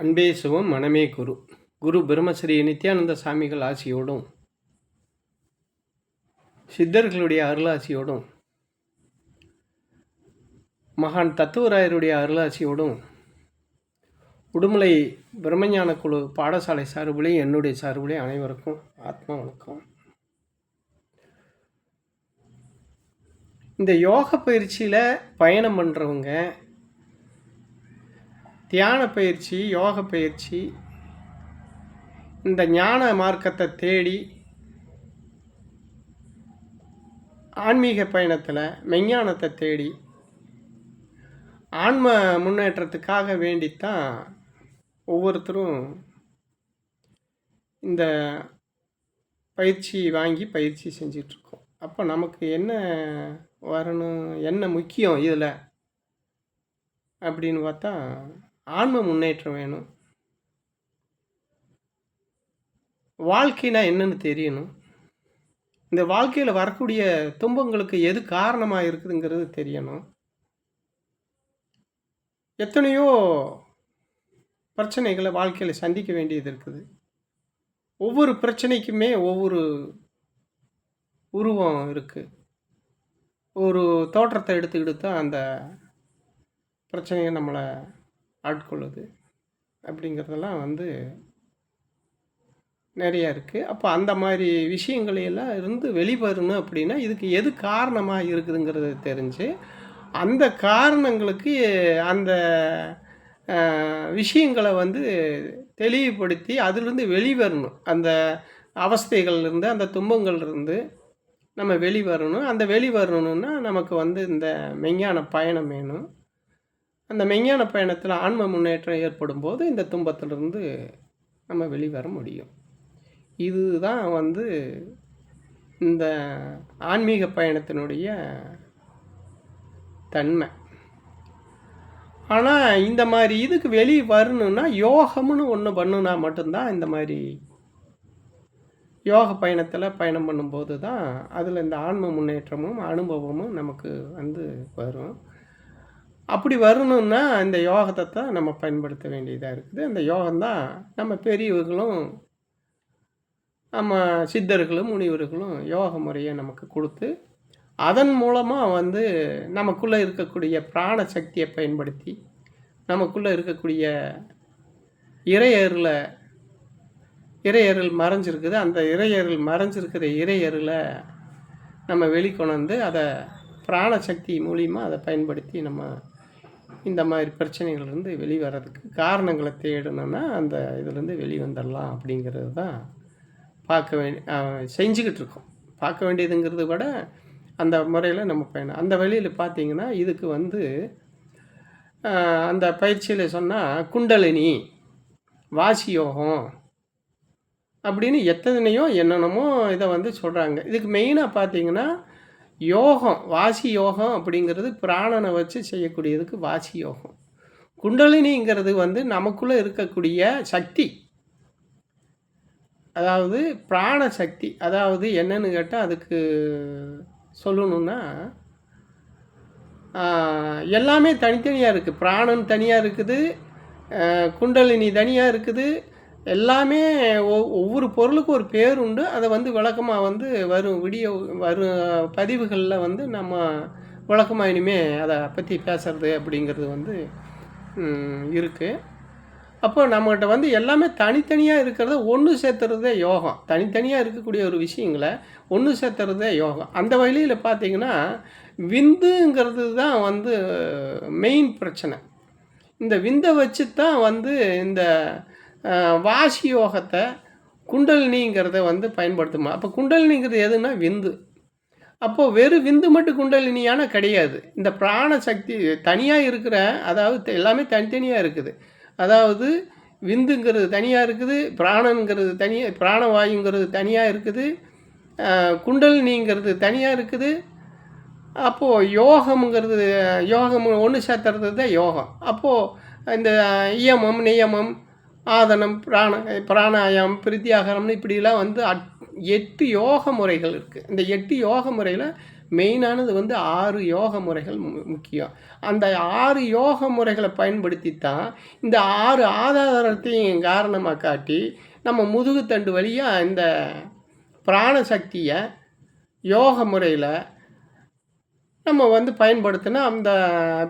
அன்பே சிவம் மனமே குரு. குரு பிரம்மஸ்ரீ நித்யானந்த சாமிகள் ஆசியோடும் சித்தர்களுடைய அருளாசியோடும் மகான் தத்துவராயருடைய அருளாசியோடும் உடுமலை பிரம்மஞான குழு பாடசாலை சார்பிலே என்னுடைய சார்பிலே அனைவருக்கும் ஆத்மா வணக்கம். இந்த யோக பயிற்சியில் பயணம் பண்ணுறவங்க தியான பயிற்சி, யோக பயிற்சி, இந்த ஞான மார்க்கத்தை தேடி ஆன்மீக பயணத்தில் மெஞ்ஞானத்தை தேடி ஆன்ம முன்னேற்றத்துக்காக வேண்டித்தான் ஒவ்வொருத்தரும் இந்த பயிற்சி வாங்கி பயிற்சி செஞ்சிட்ருக்கோம். அப்போ நமக்கு என்ன வரணும், என்ன முக்கியம் இதில் அப்படின்னு பார்த்தா ஆன்ம முன்னேற்றம் வேணும். வாழ்க்கைனா என்னன்னு தெரியணும். இந்த வாழ்க்கையில் வரக்கூடிய துன்பங்களுக்கு எது காரணமாக இருக்குதுங்கிறது தெரியணும். எத்தனையோ பிரச்சனைகளை வாழ்க்கையில் சந்திக்க வேண்டியது இருக்குது. ஒவ்வொரு பிரச்சனைக்குமே ஒவ்வொரு உருவம் இருக்குது. ஒரு தோற்றத்தை எடுத்துக்கிட்டு தான் அந்த பிரச்சனையை நம்மளை ஆட்கொள்ளுது அப்படிங்கிறதெல்லாம் நிறையா இருக்குது. அப்போ அந்த மாதிரி விஷயங்களையெல்லாம் இருந்து வெளிவரணும் அப்படின்னா இதுக்கு எது காரணமாக இருக்குதுங்கிறது தெரிஞ்சு அந்த காரணங்களுக்கு அந்த விஷயங்களை தெளிவுபடுத்தி அதிலிருந்து வெளிவரணும். அந்த அவஸ்தைகள்லேருந்து அந்த துன்பங்கள்லேருந்து நம்ம வெளிவரணும். அந்த வெளிவரணுன்னா நமக்கு இந்த மெஞ்ஞான பயணம் வேணும். அந்த மெஞ்ஞான பயணத்தில் ஆன்ம முன்னேற்றம் ஏற்படும் போது இந்த துன்பத்திலிருந்து நம்ம வெளிவர முடியும். இதுதான் இந்த ஆன்மீக பயணத்தினுடைய தன்மை. ஆனால் இந்த மாதிரி இதுக்கு வெளியே வரணுன்னா யோகம்னு ஒன்று பண்ணுனா மட்டும்தான் இந்த மாதிரி யோக பயணத்தில் பயணம் பண்ணும்போது தான் அதில் இந்த ஆன்ம முன்னேற்றமும் அனுபவமும் நமக்கு வரும். அப்படி வரணுன்னா இந்த யோகத்தை தான் நம்ம பயன்படுத்த வேண்டியதாக இருக்குது. அந்த யோகம்தான் நம்ம பெரியவர்களும் நம்ம சித்தர்களும் முனிவர்களும் யோக முறையை நமக்கு கொடுத்து அதன் மூலமாக நமக்குள்ளே இருக்கக்கூடிய பிராண சக்தியை பயன்படுத்தி நமக்குள்ளே இருக்கக்கூடிய இறையருள் மறைஞ்சிருக்குது. அந்த இறையருள் மறைஞ்சிருக்கிற இறையருளை நம்ம வெளிக்கொண்டு அதை பிராண சக்தி மூலிமா அதை பயன்படுத்தி நம்ம இந்த மாதிரி பிரச்சனைகள்லேருந்து வெளிவரதுக்கு காரணங்களை தேடணுன்னா அந்த இதுலேருந்து வெளிவந்துடலாம் அப்படிங்கிறது தான் செஞ்சுக்கிட்டு இருக்கோம். பார்க்க வேண்டியதுங்கிறத விட அந்த முறையில் நம்ம பயணம் அந்த வழியில் பார்த்திங்கன்னா இதுக்கு அந்த பயிற்சியில் சொன்னால் குண்டலினி, வாசி யோகம் அப்படின்னு என்னென்னமோ இதை சொல்கிறாங்க. இதுக்கு மெயினாக பார்த்திங்கன்னா யோகம், வாசி யோகம் அப்படிங்கிறது பிராணனை வச்சு செய்யக்கூடியதுக்கு வாசி யோகம். குண்டலினிங்கிறது நமக்குள்ளே இருக்கக்கூடிய சக்தி, அதாவது பிராண சக்தி. அதாவது என்னன்னு கேட்டால் அதுக்கு சொல்லணுன்னா எல்லாமே தனித்தனியாக இருக்குது. பிராணன் தனியாக இருக்குது, குண்டலினி தனியாக இருக்குது. எல்லாமே ஒவ்வொரு பொருளுக்கும் ஒரு பேர் உண்டு. அதை விளக்கமாக வரும் வரும் பதிவுகளில் நம்ம விளக்கமாக இனிமேல் அதை பற்றி பேசுகிறது அப்படிங்கிறது இருக்குது. அப்போ நம்மகிட்ட எல்லாமே தனித்தனியாக இருக்கிறத ஒன்று சேர்த்துறதே யோகம். தனித்தனியாக இருக்கக்கூடிய ஒரு விஷயங்களை ஒன்று சேர்த்துறதே யோகம். அந்த வழியில் பார்த்திங்கன்னா விந்துங்கிறது தான் மெயின் பிரச்சனை. இந்த விந்தை வச்சு தான் இந்த வாசி யோகத்தை குண்டலினிங்கிறத பயன்படுத்துமா. அப்போ குண்டலினிங்கிறது எதுனா விந்து. அப்போது வெறும் விந்து மட்டும் குண்டலினியான கிடையாது. இந்த பிராண சக்தி தனியாக இருக்கிற, அதாவது எல்லாமே தனித்தனியாக இருக்குது. அதாவது விந்துங்கிறது தனியாக இருக்குது, பிராணங்கிறது தனியாக, பிராணவாயுங்கிறது தனியாக இருக்குது, குண்டலினிங்கிறது தனியாக இருக்குது. அப்போது யோகம் ஒன்று சேர்த்துறது தான் யோகம். அப்போது இந்த இயமம், நியமம், ஆதனம், பிராணாயாமம், பிரித்தியாகாரம்னு இப்படிலாம் 8 யோக முறைகள் இருக்குது. இந்த 8 யோக முறையில் மெயினானது வந்து 6 யோக முறைகள் முக்கியம். அந்த 6 யோக முறைகளை பயன்படுத்தி தான் இந்த 6 ஆதாரத்தையும் காரணமாக காட்டி நம்ம முதுகுத்தண்டு வழியாக இந்த பிராண சக்தியை யோக முறையில் நம்ம வந்து பயன்படுத்தினா அந்த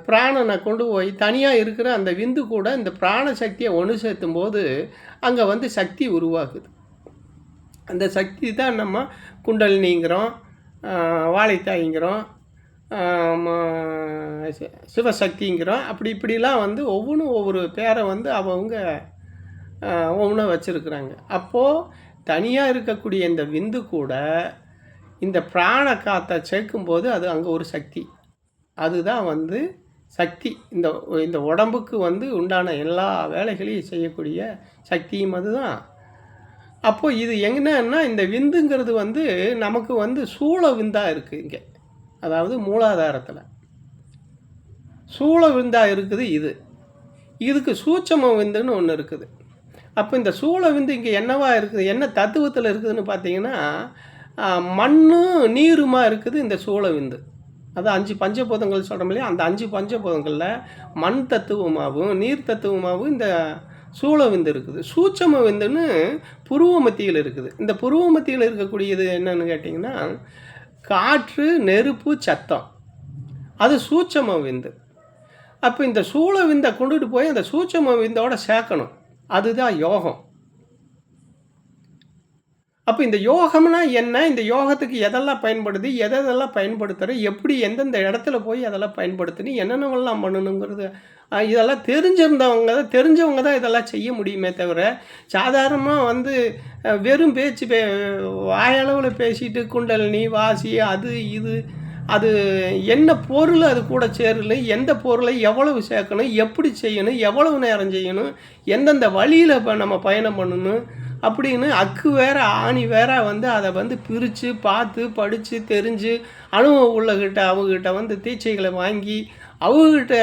பிராணனை கொண்டு போய் தனியாக இருக்கிற அந்த விந்து கூட இந்த பிராண சக்தியை ஒன்று சேர்த்தும் போது அங்கே வந்து சக்தி உருவாகுது. அந்த சக்தி தான் நம்ம குண்டலினிங்கிறோம், வாழைத்தாய்ங்கிறோம், சிவசக்திங்கிறோம். அப்படி இப்படிலாம் வந்து ஒவ்வொன்றும் ஒவ்வொரு பேரை வந்து அவங்க ஒவ்வொன்றா வச்சுருக்குறாங்க. அப்போது தனியாக இருக்கக்கூடிய இந்த விந்து கூட இந்த பிராண காற்றை சேர்க்கும்போது அது அங்கே ஒரு சக்தி. அதுதான் வந்து சக்தி. இந்த உடம்புக்கு வந்து உண்டான எல்லா வேலைகளையும் செய்யக்கூடிய சக்தியும் அதுதான். அப்போது இது என்னன்னா இந்த விந்துங்கிறது வந்து நமக்கு வந்து சூழ விந்தாக இருக்குது இங்கே, அதாவது மூலாதாரத்தில் சூழ விந்தாக இருக்குது. இதுக்கு சூட்சம விந்துன்னு ஒன்று இருக்குது. அப்போ இந்த சூழ விந்து இங்கே என்னவா இருக்குது, என்ன தத்துவத்தில் இருக்குதுன்னு பார்த்தீங்கன்னா மண்ணும் நீருமா இருக்குது இந்த சூழ விந்து. அது 5 பஞ்சபூதங்கள் சொல்கிறோம் இல்லையா, அந்த 5 பஞ்சபூதங்களில் மண் தத்துவமாகவும் நீர் தத்துவமாகவும் இந்த சூழ விந்து இருக்குது. சூட்சம விந்துன்னு புருவ மத்தியில் இருக்குது. இந்த புருவ மத்தியில் இருக்கக்கூடியது என்னன்னு கேட்டிங்கன்னா காற்று, நெருப்பு, சத்தம், அது சூட்சம விந்து. அப்போ இந்த சூழ விந்தை கொண்டுட்டு போய் அந்த சூட்சம விந்தோட சேர்க்கணும், அதுதான் யோகம். அப்போ இந்த யோகம்னா என்ன, இந்த யோகத்துக்கு எதெல்லாம் பயன்படுது, எதெல்லாம் பயன்படுத்துகிற, எப்படி எந்தெந்த இடத்துல போய் அதெல்லாம் பயன்படுத்தணும், என்னென்னவெல்லாம் பண்ணணுங்கிறது இதெல்லாம் தெரிஞ்சவங்க தான் இதெல்லாம் செய்ய முடியுமே தவிர சாதாரணமாக வந்து வெறும் பேச்சு வாயளவில் பேசிட்டு குண்டலினி வாசி அது இது அது என்ன பொருள் அது கூட சேரல, எந்த பொருளை எவ்வளவு சேர்க்கணும், எப்படி செய்யணும், எவ்வளவு நேரம் செய்யணும், எந்தெந்த வழியில் இப்போ நம்ம பயணம் பண்ணணும் அப்படின்னு அக்கு வேற ஆணி வேற வந்து அதை வந்து பிரித்து பார்த்து படித்து தெரிஞ்சு அனுபவம் உள்ளகிட்ட அவங்ககிட்ட வந்து தீட்சைகளை வாங்கி அவங்ககிட்ட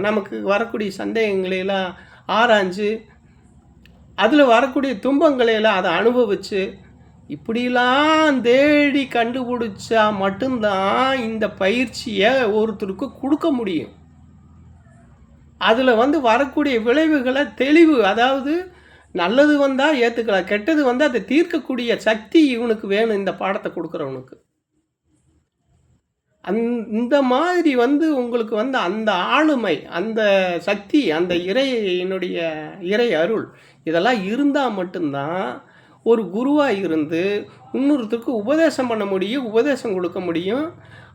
நமக்கு வரக்கூடிய சந்தேகங்களையெல்லாம் ஆராய்ஞ்சு அதில் வரக்கூடிய துன்பங்களையெல்லாம் அதை அனுபவித்து இப்படிலாம் தேடி கண்டுபிடிச்சா மட்டும்தான் இந்த பயிற்சியை ஒருத்தருக்கு கொடுக்க முடியும். அதில் வந்து வரக்கூடிய விளைவுகளை தெளிவு, அதாவது நல்லது வந்தால் ஏற்றுக்கலாம், கெட்டது வந்தால் அதை தீர்க்கக்கூடிய சக்தி இவனுக்கு வேணும் இந்த பாடத்தை கொடுக்குறவனுக்கு. இந்த மாதிரி வந்து உங்களுக்கு வந்து அந்த ஆளுமை, அந்த சக்தி, அந்த இறை அருள் இதெல்லாம் இருந்தால் மட்டும்தான் ஒரு குருவாக இருந்து இன்னொருத்தருக்கு உபதேசம் பண்ண முடியும், உபதேசம் கொடுக்க முடியும்.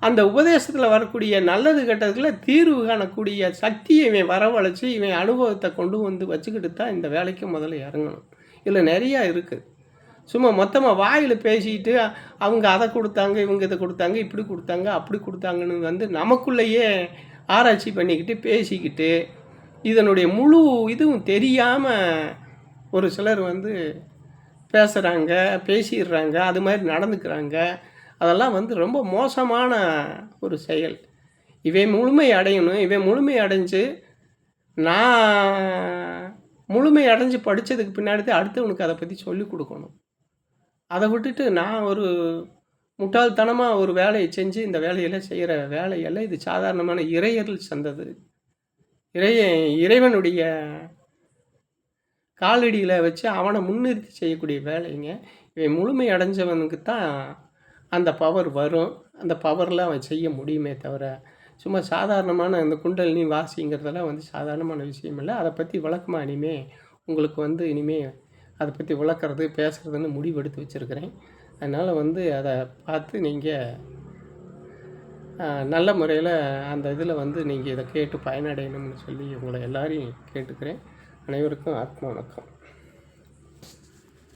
அந்த உபதேசத்தில் வரக்கூடிய நல்லது கெட்டதுல தீர்வு காணக்கூடிய சக்தியை இவன் வரவழைச்சி இவன் அனுபவத்தை கொண்டு வந்து வச்சுக்கிட்டு தான் இந்த வேலைக்கு முதல்ல இறங்கணும். இதில் நிறையா இருக்குது. சும்மா மொத்தமாக வாயில் பேசிக்கிட்டு அவங்க அதை கொடுத்தாங்க, இவங்க இதை கொடுத்தாங்க, இப்படி கொடுத்தாங்க, அப்படி கொடுத்தாங்கன்னு வந்து நமக்குள்ளேயே ஆராய்ச்சி பண்ணிக்கிட்டு பேசிக்கிட்டு இதனுடைய முழு இதுவும் தெரியாமல் ஒரு சிலர் வந்து பேசுகிறாங்க, பேசிடுறாங்க, அது மாதிரி நடந்துக்கிறாங்க. அதெல்லாம் வந்து ரொம்ப மோசமான ஒரு செயல். இவன் முழுமை அடையணும். இவன் முழுமை அடைஞ்சு நான் முழுமை அடைஞ்சு படித்ததுக்கு பின்னாடி தான் அடுத்தவனுக்கு அதை பற்றி சொல்லிக் கொடுக்கணும். அதை விட்டுட்டு நான் ஒரு முட்டாள்தனமாக ஒரு வேலையை செஞ்சு இந்த வேலையெல்லாம் செய்கிற வேலையெல்லாம் இது சாதாரணமான இறையர்கள் சந்தது. இறைவனுடைய காலடியில் வச்சு அவனை முன்னிறுத்தி செய்யக்கூடிய வேலைங்க. இவன் முழுமை அடைஞ்சவனுக்கு தான் அந்த பவர் வரும். அந்த பவரில் அவன் செய்ய முடியுமே தவிர சும்மா சாதாரணமான இந்த குண்டலினி வாசிங்கிறதெல்லாம் வந்து சாதாரணமான விஷயம் இல்லை. அதை பற்றி விளக்கமாக உங்களுக்கு வந்து அதை பற்றி விளக்குறது பேசுகிறதுன்னு முடிவெடுத்து வச்சுருக்கிறேன். அதனால் வந்து அதை பார்த்து நீங்கள் நல்ல முறையில் அந்த இதில் வந்து நீங்கள் இதை கேட்டு பயனடையணும்னு சொல்லி உங்களை எல்லாரையும் கேட்டுக்கிறேன். அனைவருக்கும் ஆத்ம வணக்கம்.